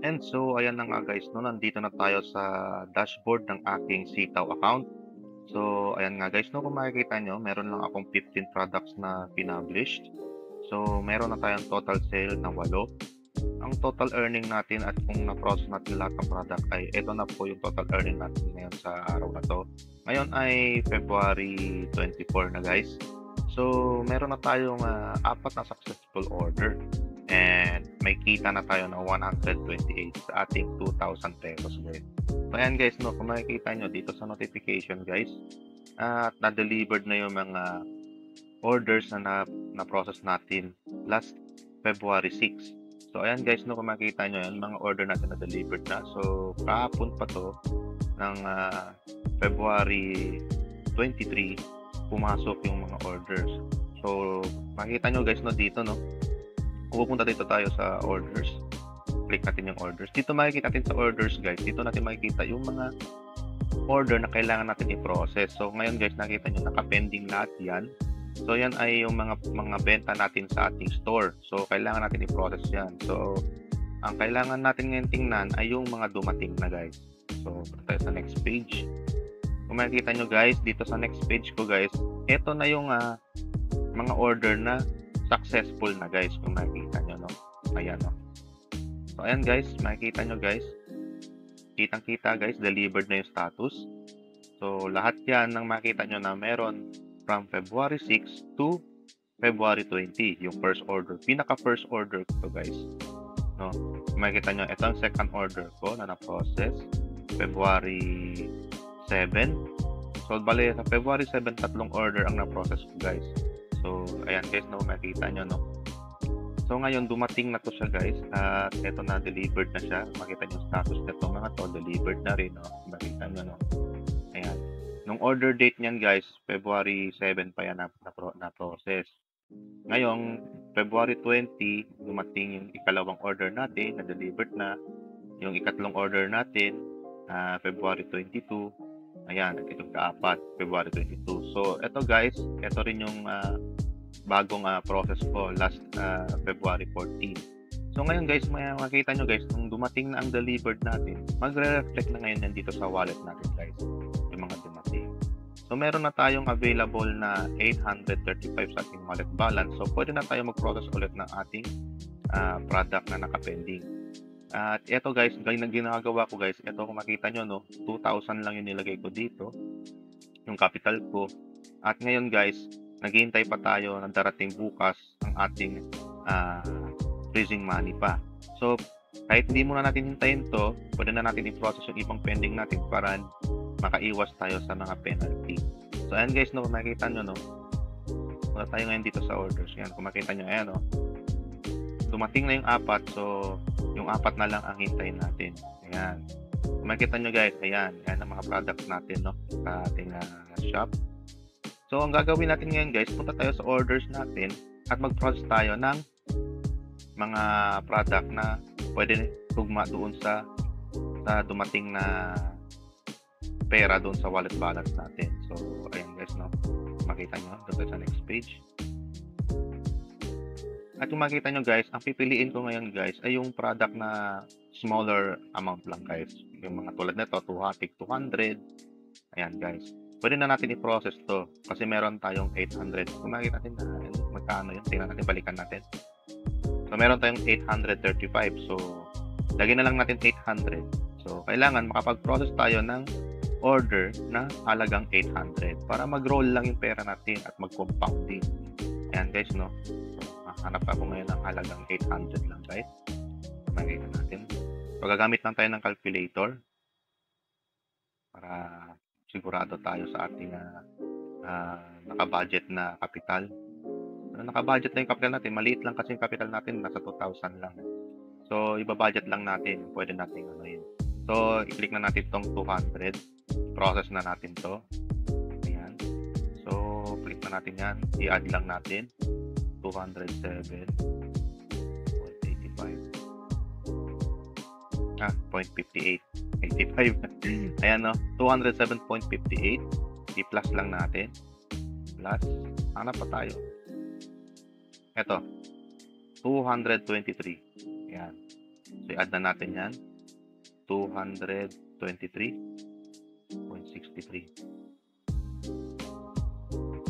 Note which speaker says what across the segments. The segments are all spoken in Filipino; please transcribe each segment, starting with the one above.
Speaker 1: And so, ayan na nga guys, no, nandito na tayo sa dashboard ng aking Sitaw account. So, ayan nga guys, no, kung makikita nyo, meron lang akong 15 products na pinublish. So, meron na tayong total sale ng 8. Ang total earning natin at kung na-process natin lahat ng product ay ito na po yung total earning natin ngayon sa araw na to. Ngayon ay February 24 na guys. So, meron na tayong 4 na successful order. And may kita na tayo ng 128 sa ating 2,000 pesos guys. So ayan guys, no, kung makikita nyo dito sa notification guys, at na-delivered na yung mga orders na na-process natin last February 6. So ayan guys, no, kung makikita nyo yan, mga order natin na-delivered na. So kahapon pa to ng February 23, pumasok yung mga orders. So makikita nyo guys, no, dito, no, pupunta dito tayo sa orders. Click natin yung orders. Dito makikita natin sa orders guys. Dito natin makikita yung mga order na kailangan natin i-process. So ngayon guys, nakita nyo naka-pending lahat yan. So yan ay yung mga benta natin sa ating store. So kailangan natin i-process yan. So ang kailangan natin ngayon tingnan ay yung mga dumating na guys. So punta tayo sa next page. Kung makikita nyo guys, dito sa next page ko guys, ito na yung mga order na successful na guys, kung makikita nyo, no? Ayan, no? So ayan guys, makikita nyo guys, kitang-kita guys, delivered na yung status. So lahat yan ng makita nyo na meron from February 6 to February 20, yung first order, pinaka first order ko to guys, no? Kung makikita nyo, ito ang second order ko na na-process February 7. So bali sa February 7, tatlong order ang na-process ko guys. So, ayan guys, no, makita nyo, no. So, ngayon, dumating na to siya guys. At ito na, delivered na siya. Makita nyo status nito mga to, delivered na rin, no. Makita nyo, no. Ayan. Nung order date niyan guys, February 7 pa yan na-process. Ngayon, February 20, dumating yung ikalawang order natin, na-delivered na. Yung ikatlong order natin, February 22. Ayan, itong kaapat, February 22. So, ito guys, ito rin yung bagong process ko last February 14. So, ngayon guys, makikita nyo guys, nung dumating na ang delivered natin, magre-reflect na ngayon yan dito sa wallet natin guys, yung mga dumating. So, meron na tayong available na 835 sa ating wallet balance. So, pwede na tayo mag-process ulit ng ating product na nakapending. At ito guys, ginagawa ko guys, ito kung makita nyo, no, 2,000 lang yung nilagay ko dito, yung capital ko. At ngayon guys, naghihintay pa tayo na darating bukas ang ating freezing money pa. So, kahit hindi muna natin hintayin to, pwede na natin i-process yung ibang pending natin para makaiwas tayo sa mga penalty. So, ayan guys, no, kung makita nyo, no, wala tayo ngayon dito sa orders. Yan, kung makita nyo, ayan, no, dumating na yung 4, so yung 4 na lang ang hintayin natin. Ayan. Kung makikita nyo guys, ayan ang mga products natin, no, sa ating shop. So ang gagawin natin ngayon guys, punta tayo sa orders natin at mag-process tayo ng mga product na pwede tugma doon sa dumating na pera doon sa wallet balance natin. So ayan guys, no, makita nyo doon sa next page. At kung makita nyo guys, ang pipiliin ko ngayon guys ay yung product na smaller amount lang guys. Yung mga tulad nito, 200. Ayan guys. Pwede na natin i-process to kasi meron tayong 800. Kung makita natin na magkano yun, tingnan natin, balikan natin. So meron tayong 835. So lagyan na lang natin 800. So kailangan makapag-process tayo ng order na halagang 800 para mag-roll lang yung pera natin at mag-compounding. Ayan guys, no. Hanap ako ngayon ng halagang 800 lang guys. Makikita natin. So, gagamit lang tayo ng calculator para sigurado tayo sa ating naka-budget na capital. Naka-budget na yung capital natin. Maliit lang kasi yung capital natin. Nasa 2,000 lang. So, iba-budget lang natin. Pwede natin ano yun. So, i-click na natin itong 200. Process na natin to. Ayan. So, click na natin yan. I-add lang natin. 207.85 0.58 85 ayan, no, 207.58 i-plus lang natin, plus hanap pa tayo, eto 223, ayan, So, i-add na natin yan. 223.63.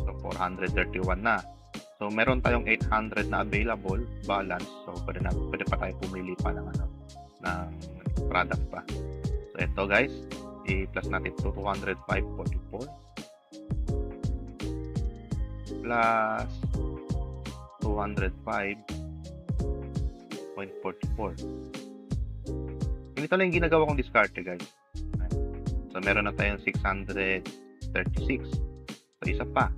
Speaker 1: So, 431 na. So, meron tayong 800 na available balance. So, pwede pa tayo pumili pa ng product pa. So, ito guys, i-plus natin to 205.44 plus 205.44. Ganito lang yung ginagawa kong discard guys. So, meron na tayong 636. So, isa pa.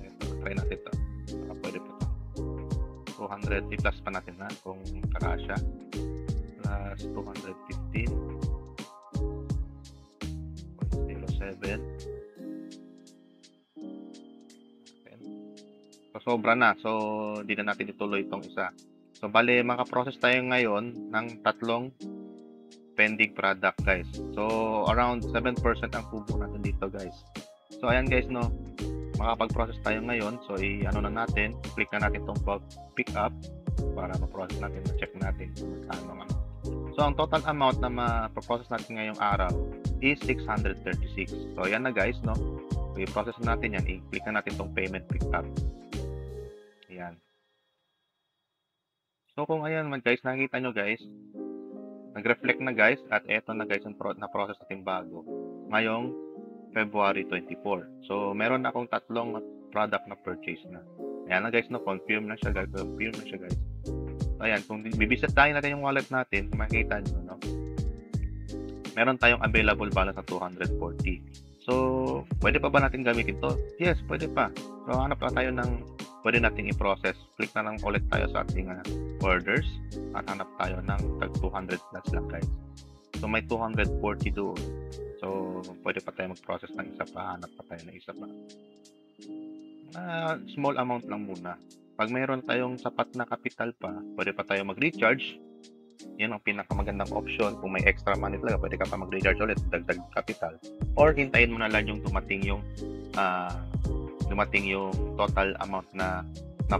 Speaker 1: Ito, try natin ito. Pwede pa ito. 200, i-plus pa natin na kung kakasya. Plus 215.07. So, sobra na. So, hindi na natin ituloy itong isa. So, bale, makaprocess tayo ngayon ng 3 pending product, guys. So, around 7% ang kubo natin dito, guys. So, ayan, guys, no. Makapag-process tayo ngayon. So, i-ano na natin. Click na natin itong pick up para ma-process natin. Ma-check natin kung magkano. So, ang total amount na ma-process natin ngayong araw is 636. So, ayan na, guys, no. So, i-process natin yan. I-click na natin itong payment pick up. Ayan. So, kung ayan guys, nakikita nyo guys, nag-reflect na guys, at eto na guys, yung na-process natin bago, ngayong February 24. So, meron na akong 3 product na purchase na. Ayan na guys, no, confirm na siya guys. So, ayan, kung bibisit tayo natin yung wallet natin, kung makikita nyo, no, meron tayong available balance na 240. So, pwede pa ba natin gamitin ito? Yes, pwede pa. So, hanap pa tayo ng pwede nating i-process. Click na lang ulit tayo sa ating orders at hanap tayo ng tag 200 plus lang guys. So may 240 doon. So pwede pa tayo mag-process ng isa pa, hanap pa tayo ng isa pa. Small amount lang muna. Pag mayroon tayong sapat na capital pa, pwede pa tayo mag-recharge. Yan ang pinakamagandang option. Kung may extra money talaga, pwede ka pa mag-recharge ulit, dagdag capital. Or hintayin mo na lang yung dumating yung total amount na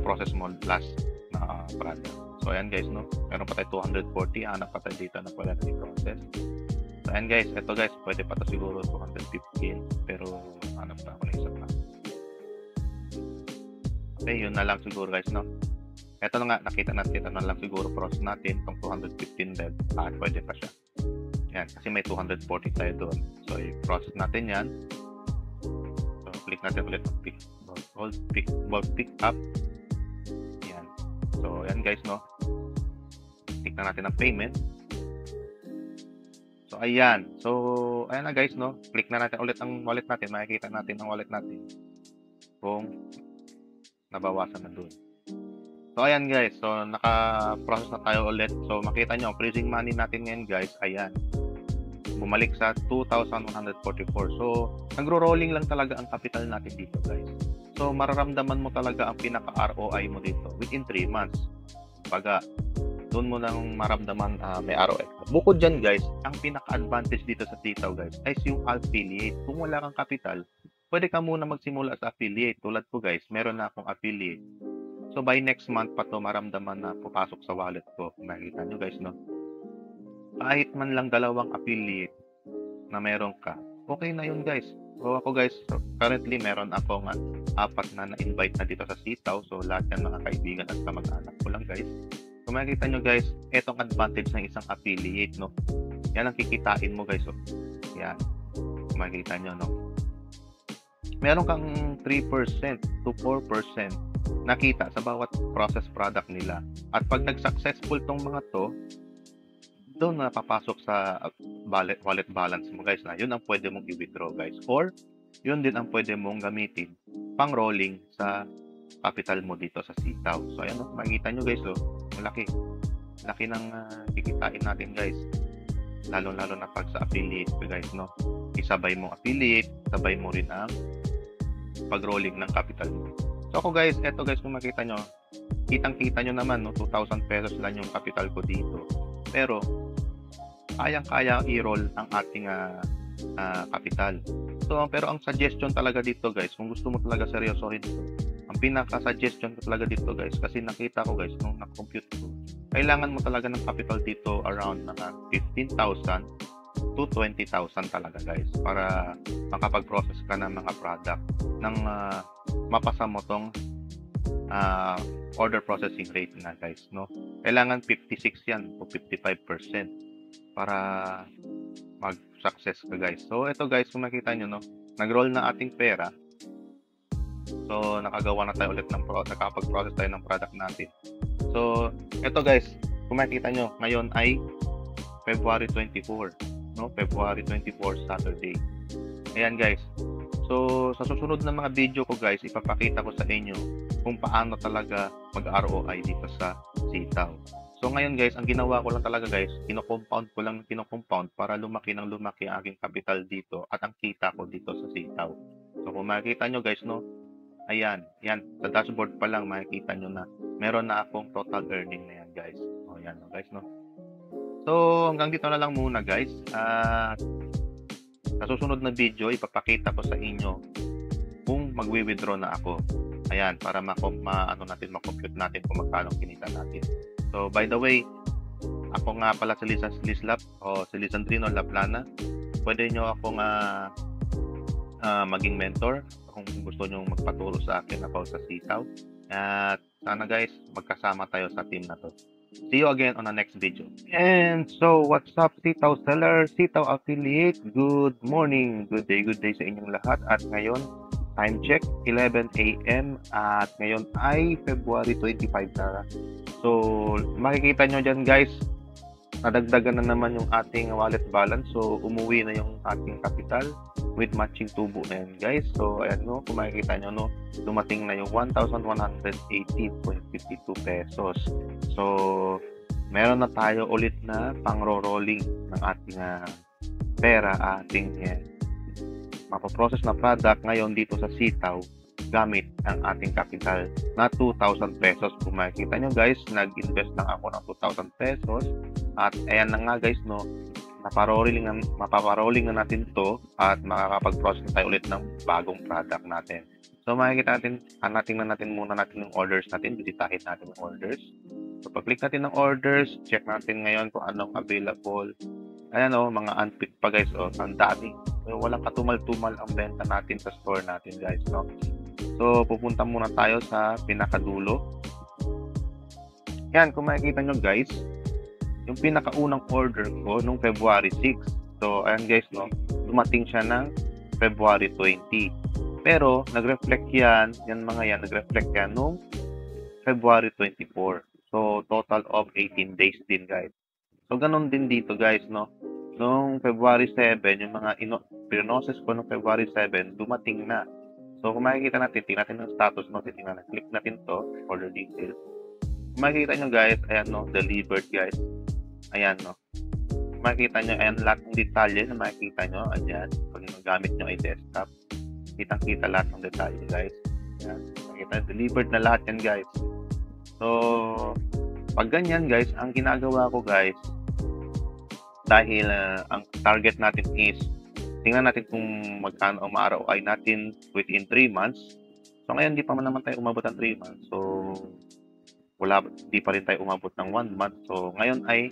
Speaker 1: process mo last na product. So, ayan guys, no? Meron pa tayo 240. Hanap pa tayo dito na pwede natin i-process. So, ayan guys. Ito guys, pwede pa ito siguro 215. Pero, hanap pa ako na isa pa. Okay, yun na lang siguro guys, no? Ito na nga, nakita natin. Ito na lang siguro process natin. Itong 215 dead. Pwede pa siya. Ayan, kasi may 240 tayo doon. So, i-process natin yan. Click natin ulit ang pick up. Yan. So, yan guys, no. Click na natin ang payment. So, ayan. So, ayan na guys, no. Click na natin ulit ang wallet natin. Makikita natin ang wallet natin kung nabawasan na dun. So, ayan guys. So, naka-process na tayo ulit. So, makita nyo, ang freezing money natin ngayon guys, ayan. Bumalik sa 2,144. So, nagro-rolling lang talaga ang capital natin dito, guys. So, mararamdaman mo talaga ang pinaka-ROI mo dito within 3 months. Baga, doon mo lang maramdaman may ROI. Bukod dyan, guys, ang pinaka-advantage dito sa Sitaw, guys, ay yung affiliate. Kung wala kang capital, pwede ka muna magsimula sa affiliate. Tulad ko, guys, meron na akong affiliate. So, by next month pa to maramdaman na papasok sa wallet ko. Makikita nyo, guys, no? Kahit man lang 2 affiliate na meron ka, okay na yun guys. So ako guys, currently meron akong 4 na na-invite na dito sa Sitaw. So lahat yan mga kaibigan at kamag-anak ko lang guys. So makikita nyo guys, etong advantage ng isang affiliate, no? Yan ang kikitain mo guys. So, yan. Makikita nyo, no? Meron kang 3% to 4% nakita sa bawat process product nila. At pag nag-successful tong mga to, doon na papasok sa wallet balance mo guys na yun ang pwede mong i-withdraw guys, or yun din ang pwede mong gamitin pang rolling sa capital mo dito sa Sitaw. So ayan, makikita nyo guys, malaki ng kikitain natin guys, lalo na pag sa affiliate guys, no? Isabay mo affiliate, sabay mo rin ang pag rolling ng capital mo. So ako guys, eto guys, kung makita nyo, kitang-kita nyo naman, no, 2,000 pesos lang yung capital ko dito. Pero, kayang-kaya i-roll ang ating capital. So, pero ang suggestion talaga dito guys, kung gusto mo talaga seryosohin ito, ang pinaka-suggestion ko talaga dito guys, kasi nakita ko guys, nung na-compute ko, kailangan mo talaga ng capital dito around mga 15,000 to 20,000 talaga guys para makapag-process ka ng mga product ng mapasa mo tong order processing rate na guys, no? Kailangan 56 yan o 55% para mag-success ka guys. So ito guys, kung makita nyo, no, nag-roll na ating pera. So nakagawa na tayo ulit ng nakapag-process tayo ng product natin. So ito guys, kung makita nyo, ngayon ay February 24, no? February 24 Saturday. Ayan guys. So sa susunod na mga video ko guys, ipapakita ko sa inyo kung paano talaga mag-ROI dito sa sitaw. So ngayon guys, ang ginawa ko lang talaga guys, kino-compound ko lang para lumaki ng lumaki ang aking capital dito at ang kita ko dito sa sitaw. So kung makikita nyo guys, no, ayan, yan, sa dashboard pa lang makikita nyo na meron na akong total earning na yan guys. O yan no, guys, no. So hanggang dito na lang muna guys. Sa susunod na video, ipapakita ko sa inyo kung magwi-withdraw na ako. Ayan, para ma-compute natin kung magkano kinita natin. So, by the way, ako nga pala si Lislap o si Lisandrino Laplana. Pwede nyo akong maging mentor kung gusto nyo magpaturo sa akin about sa sitaw. At sana guys, magkasama tayo sa team na to. See you again on the next video. And so, what's up sitaw seller, sitaw affiliate? Good morning, good day sa inyong lahat. At ngayon, time check, 11 AM at ngayon ay February 25 na. So, makikita nyo dyan guys, nadagdagan na naman yung ating wallet balance. So, umuwi na yung ating capital with matching tubo na yan guys. So, ayan no, kung makikita nyo no, dumating na yung 1,180.52 pesos. So, meron na tayo ulit na pang-rolling ng ating pera, ating mapoprocess na product ngayon dito sa sitaw gamit ang ating capital na 2,000 pesos. Kung makikita nyo guys, nag-invest lang ako ng 2,000 pesos at ayan na nga guys no, mapaparolling na natin to at makakapag-process tayo ulit ng bagong product natin. So makikita natin, tingnan natin muna natin yung orders natin, bisitahin natin yung orders. So pag-click natin ng orders, check natin ngayon kung anong available. Ayan o, mga unpicked pa guys, o, ang dami. So, walang katumal-tumal ang benta natin sa store natin guys, no? So, pupunta muna tayo sa pinakadulo. Yan, kung makikita nyo guys, yung pinakaunang order ko nung February 6. So, ayan guys, no? Dumating siya ng February 20. Pero, nag-reflect yan nag-reflect yan nung February 24. So, total of 18 days din guys. So, ganun din dito guys, no? Noong February 7, yung mga pinoses ko noong February 7, dumating na. So, kung makikita natin, tingnan natin ang status, no? Tingnan natin, click natin to, order details. Kung makikita nyo guys, ayan no, delivered guys. Ayan no. Kung makikita nyo, ayan lahat ng detalye na makikita nyo, ayan. Pag gamit nyo ay desktop, kitang-kita lahat ng detalye guys. Ayan, makikita, delivered na lahat yan guys. So, pag ganyan guys, ang ginagawa ko guys, dahil ang target natin is tingnan natin kung magkano ang ma-ROI natin within 3 months. So ngayon di pa naman tayo umabot ng 3 months. So di pa rin tayo umabot ng 1 month. So ngayon ay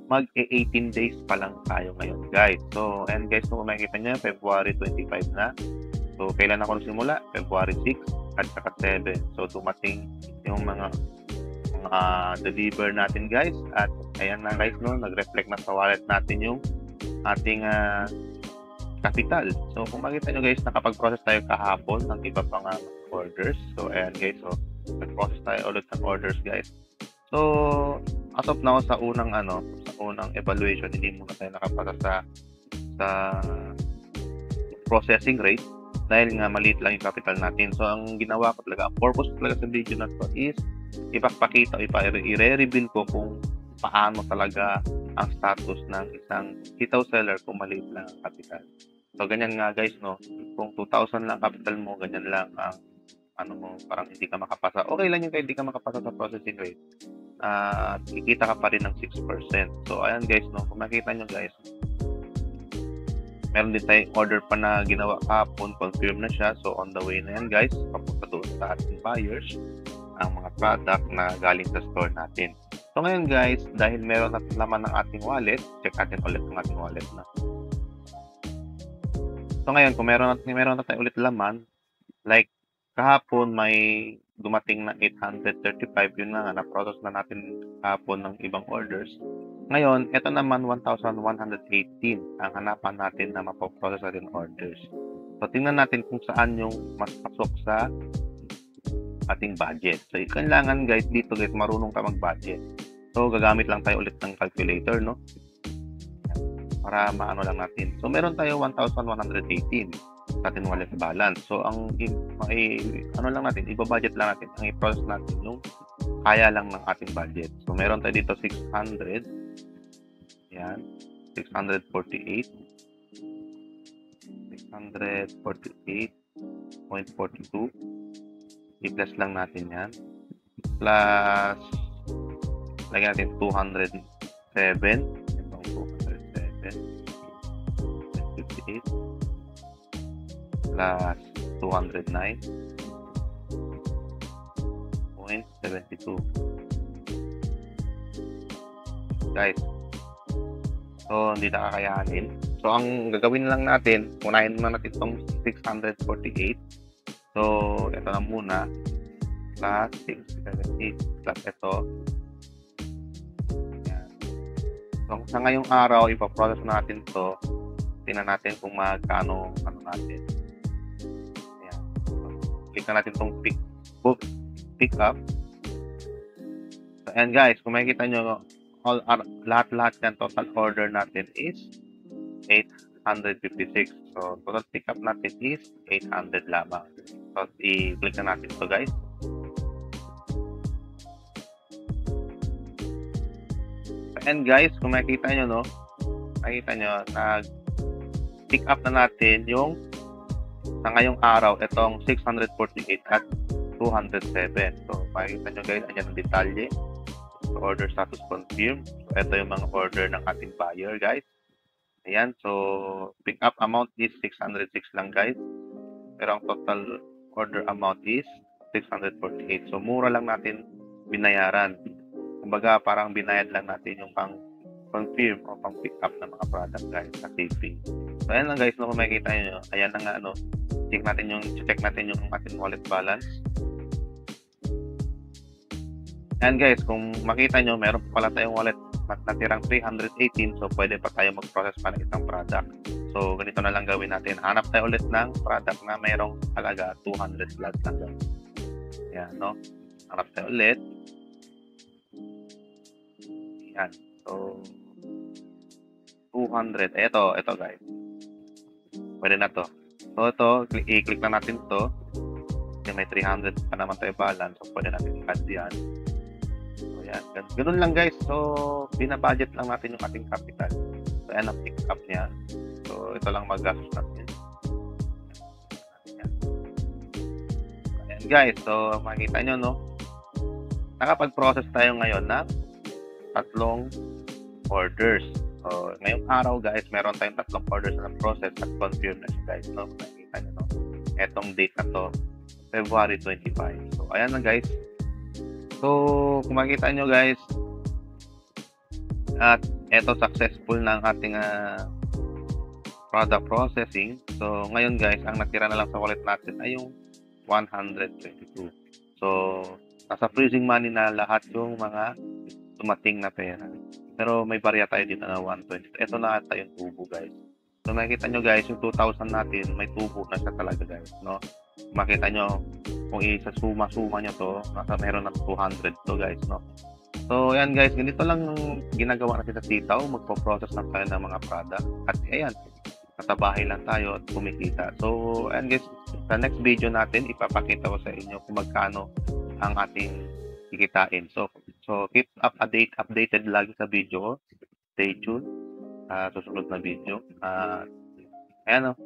Speaker 1: mag-18 days pa lang tayo ngayon guys. So and guys, kung makikita nyo, February 25 na. So kailan ako nagsimula? February 6 at saka 7. So dumating yung mga deliver natin guys at ayan na guys no, nag-reflect na sa wallet natin yung ating capital. So kung makita nyo guys, nakapag-process tayo kahapon ng iba pang orders. So ayan guys, so nag-process tayo ulit ng orders guys. So as of now, sa unang evaluation, hindi muna tayo nakapasa sa processing rate dahil nga maliit lang yung capital natin. So ang ginawa ko talaga, ang purpose talaga sa video na to is ipapakita, i-reveal ko kung paano talaga ang status ng isang sitaw seller kung maliit lang ang capital. So ganyan nga guys no, kung 2,000 lang capital mo, ganyan lang ang parang hindi ka makapasa. Okay lang yung kahit hindi ka makapasa sa processing rate. Kikita ka pa rin ng 6%. So ayan guys no, kung makita nyo guys, meron din tayong order pa na ginawa kahapon, confirm na siya. So on the way na yan guys, papunta doon sa ating buyers ang mga product na galing sa store natin. So ngayon guys, dahil meron na laman ng ating wallet, check natin ulit ang ating wallet na. So ngayon, kung meron na tayo ulit laman, like kahapon may dumating na 835, yun na nga, na-process na natin kahapon ng ibang orders. Ngayon, ito naman 1,118 ang hanapan natin na mapoprocess natin orders. So tingnan natin kung saan yung mas pasok sa ating budget. So kailangan guys, dito guys, marunong ka mag-budget. So gagamit lang tayo ulit ng calculator, no? Para maano lang natin. So meron tayo 1,118 sa ating wallet balance. So ang ano lang natin, iba-budget lang natin, ang i-process natin yung kaya lang ng ating budget. So meron tayo dito 600. Yan, 648. 648.42. I-plus lang natin yan. Plus, lagyan natin 207. Itong 207. 58. Plus 209.72. Guys, so hindi na kakayanin. So ang gagawin lang natin, unahin na natin itong 648. So ito na muna. Plus 678 plus ito. Yan. So sa ngayong araw, ipaprocess natin to. Tingnan natin kung magkano ano natin. Ayan. So, click na natin itong pick up. So, and guys, kung makikita nyo, lahat yan, total order natin is 856. So, total pick up natin is 800 lamang. So, i-click na natin ito guys. And guys, kung makikita nyo, no, makikita nyo, nag-pick up na natin yung sa ngayong araw, itong 648 at 207. So, makikita nyo guys, andyan ang detalye. So, order status confirm. So, ito yung mga order ng ating buyer guys. Ayan, so, pick up amount is 606 lang guys. Pero ang total order amount is 648. So, mura lang natin binayaran. Kumbaga, parang binayad lang natin yung pang confirm o pang pick up ng mga product guys sa shipping. So, ayan lang guys, no, kung makikita nyo, ayan na nga, ano, check natin yung ating wallet balance. And guys, kung makita nyo, meron pa pala tayong wallet natirang 318, so pwede pa tayo mag-process pa ng isang product. So, ganito na lang gawin natin. Hanap tayo ulit ng product na mayroong halaga 200 plus lang guys. Ayan, no? Hanap tayo ulit. Ayan. So, 200. Ito guys. Pwede na to. So, ito, i-click na natin to. Kasi may 300 pa naman tayo balance. So, pwede natin i-add yan. So, yan. Ganun lang guys. So, binabudget lang natin yung ating capital. So, ayan ang pick up niya. So, ito lang mag-gastos natin. Ayan. Ayan guys. So, makikita nyo, no? Nakapag-process tayo ngayon na 3 orders. So, ngayong araw guys, meron tayong 3 orders na process at confirm na siya guys, no? Nakikita nyo, no? Etong date na to, February 25. So, ayan na guys. So, kung makikita nyo guys, at eto successful na ang ating product processing. So, ngayon guys, ang natira na lang sa wallet natin ay yung 122. So, nasa freezing money na lahat yung mga tumating na pera. Pero may barya tayo dito na 120. Ito na ata yung tubo guys. So makikita nyo guys, yung 2,000 natin, may tubo na siya talaga guys, no? Makita nyo, kung isa-suma-suma nyo to, nasa meron na 200 to guys, no? So ayan guys, ganito lang yung ginagawa natin sa Sitaw, magpo-process lang tayo ng mga product. At ayan, nasa bahay lang tayo at kumikita. So ayan guys, sa next video natin, ipapakita ko sa inyo kung magkano ang ating kikitain. So keep updated lagi sa video. Stay tuned sa susunod na video. Ayan o.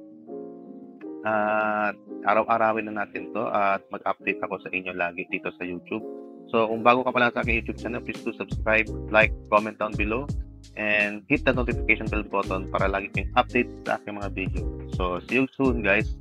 Speaker 1: Araw-arawin na natin to at mag-update ako sa inyo lagi dito sa YouTube. So kung bago ka pa lang sa aking YouTube channel, please do subscribe, like, comment down below, and hit the notification bell button para lagi kayong update sa aking mga video. So see you soon guys.